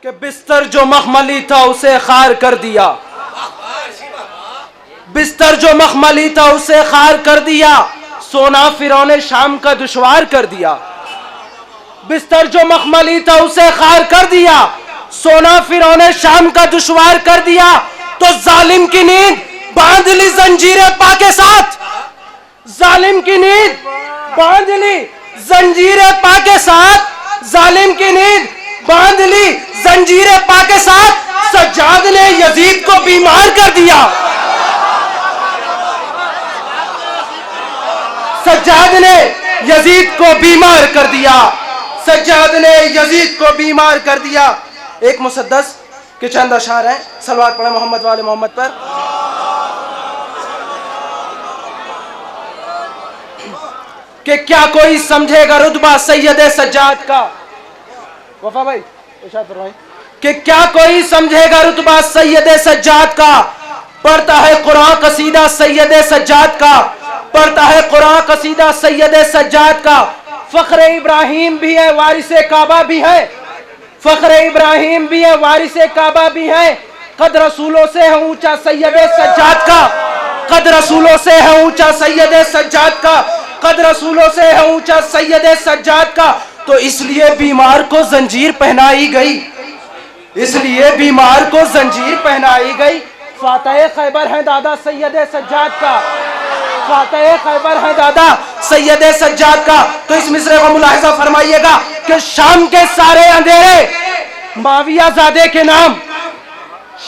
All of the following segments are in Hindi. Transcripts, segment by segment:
कि बिस्तर जो मखमली था उसे खार कर दिया, बिस्तर जो मखमली था उसे खार कर दिया, सोना फिरौने शाम का दुश्वार कर दिया। बिस्तर जो मखमली था उसे खार कर दिया, सोना फिरौने शाम का दुश्वार कर दिया। तो जालिम की नींद बांध ली जंजीरें पा के साथ, जालिम की नींद बांध ली जंजीरें पा के साथ, जालिम की नींद बांध ली जंजीरें पा के साथ। सज्जाद ने यजीद को बीमार कर दिया, सज्जाद ने यजीद को बीमार कर दिया, सज्जाद ने यजीद को बीमार कर दिया। एक मुसद्दस के चंद अशार हैं, सलवात पढ़े मोहम्मद वाले मोहम्मद पर। कि क्या कोई समझेगा रुतबा सैयदे सज्जाद का, वफा भाई इरशाद फरमाइए, कि क्या कोई समझेगा रुतबा सैयदे सज्जाद का। पढ़ता है कुरान कसीदा सैयदे सज्जाद का, पढ़ता है कुरान कसीदा सैयदे सज्जाद का। फख्र इब्राहिम भी है, वारिसे काबा भी है, फख्र इब्राहिम भी है, वारिसे काबा भी है। कद रसूलों से है ऊंचा सैयदे सज्जाद का, कद रसूलों से है ऊंचा सैयदे सज्जाद का, कद रसूलों से है ऊंचा सैयदे सज्जाद का। तो इसलिए बीमार को जंजीर पहनाई गई, इसलिए बीमार को जंजीर पहनाई गई। फातह खैबर है दादा सैयदे सज्जाद का, फातह खैबर है दादा सैयदे सज्जाद का। तो इस मिसरे को मुलाहिजा फरमाइएगा कि शाम के सारे अंधेरे माविया ज़ादे के नाम,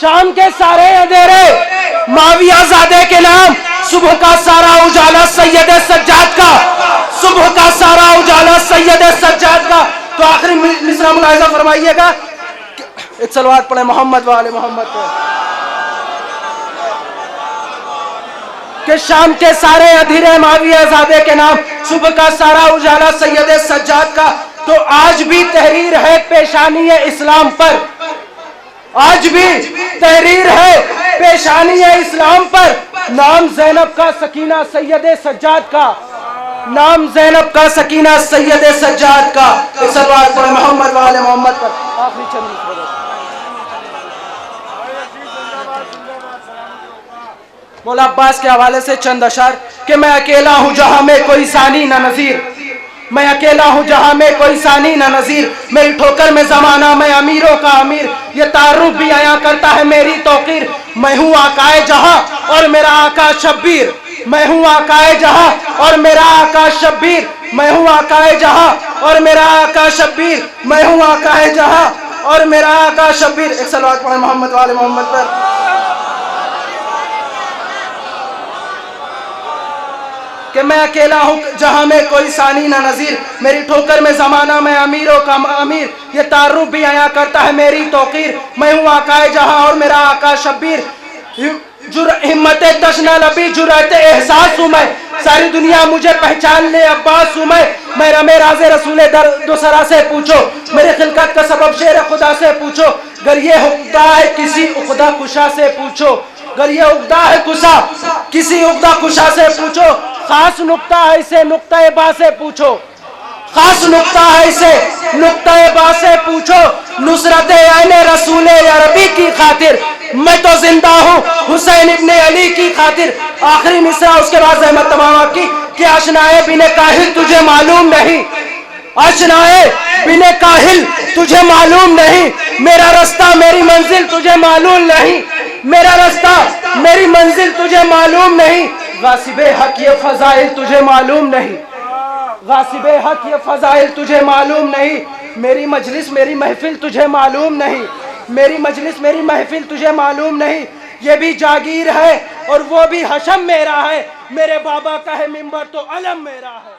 शाम के सारे अंधेरे माविया ज़ादे के नाम। सुबह का सारा उजाला सैयदे सज्जाद का, सुबह का सारा उजाला सैयदे सज्जाद का। तो आखिरी मिसरा मुलाहिजा फरमाइएगा, एक सलवात पढ़े मोहम्मद वाले मोहम्मद पे, कि शाम के सारे अंधेरे माविया ज़ादे के नाम, सुबह का सारा उजाला सैयदे सज्जाद का। तो आज भी तहरीर है पेशानी इस्लाम पर, आज भी तहरीर है पेशानी इस्लाम पर। नाम ज़ैनब का सकीना सैयदे सज्जाद का, नाम ज़ैनब का सकीना सैयदे सज्जाद का। सल्लल्लाहु अलैहि मोहम्मद वाले मोहम्मद पर। आखिरी चंद मौला अब्बास के हवाले से चंद अशार, कि मैं अकेला हूँ जहाँ में कोई सानी न नज़ीर, मैं अकेला हूँ जहाँ में कोई सानी न नज़ीर। मेरी ठोकर में ज़माना मैं अमीरों का अमीर, ये तारुफ भी आया करता है मेरी तौकीर। मैं हूँ आकाए जहाँ और मेरा आका शब्बीर, मैं हूँ आकाए जहाँ और मेरा आका शब्बीर, मैं हूँ आकाए जहाँ और मेरा आका शब्बीर, मैं हूँ आकाए जहाँ और मेरा आका शब्बीर। एक सलवात पढ़े मोहम्मद वाले मोहम्मद पर। कि मैं अकेला हूँ जहाँ में कोई सानी ना नज़ीर, मेरी ठोकर में ज़माना मैं अमीरों का अमीर, ये तारुफ भी आया करता है मेरी तौकीर। मैं हूँ आकाए जहाँ और मेरा आका शब्बीर, हिम्मत तशना लबी जुरात एहसास हूँ मैं, सारी दुनिया मुझे पहचान ले अब्बास हूँ मैं। मेरा राज़े रसूले दर दोसरा से पूछो, मेरे खिलकत का सबब शेर खुदा से पूछो। गर ये उक़दा है किसी उक़दा कुशा से पूछो, गर ये उक़दा है कुशा किसी उक़दा कुशा से पूछो। खास नुक्ता है इसे नुक्ता बा से पूछो, खास नुक्ता है इसे नुक्ता बा से पूछो। नुसरत आने रसूल अरबी की खातिर मैं तो जिंदा हूँ हुसैन इब्ने अली की खातिर। आखिरी मिसरा उसके बाद अहमद तमाम की, कि आशनाए बिने काहिल तुझे मालूम नहीं, आशनाए बिने काहिल तुझे मालूम नहीं। मेरा रास्ता मेरी मंजिल तुझे मालूम नहीं, मेरा रास्ता मेरी मंजिल तुझे मालूम नहीं। गासिबे हक ये फजाइल तुझे मालूम नहीं, गासिबे हक ये फजाइल तुझे मालूम नहीं। मेरी मजलिस मेरी महफिल तुझे मालूम नहीं, मेरी मजलिस मेरी महफिल तुझे मालूम नहीं। ये भी जागीर है और वो भी हशम मेरा है, मेरे बाबा का है मिंबर तो अलम मेरा है।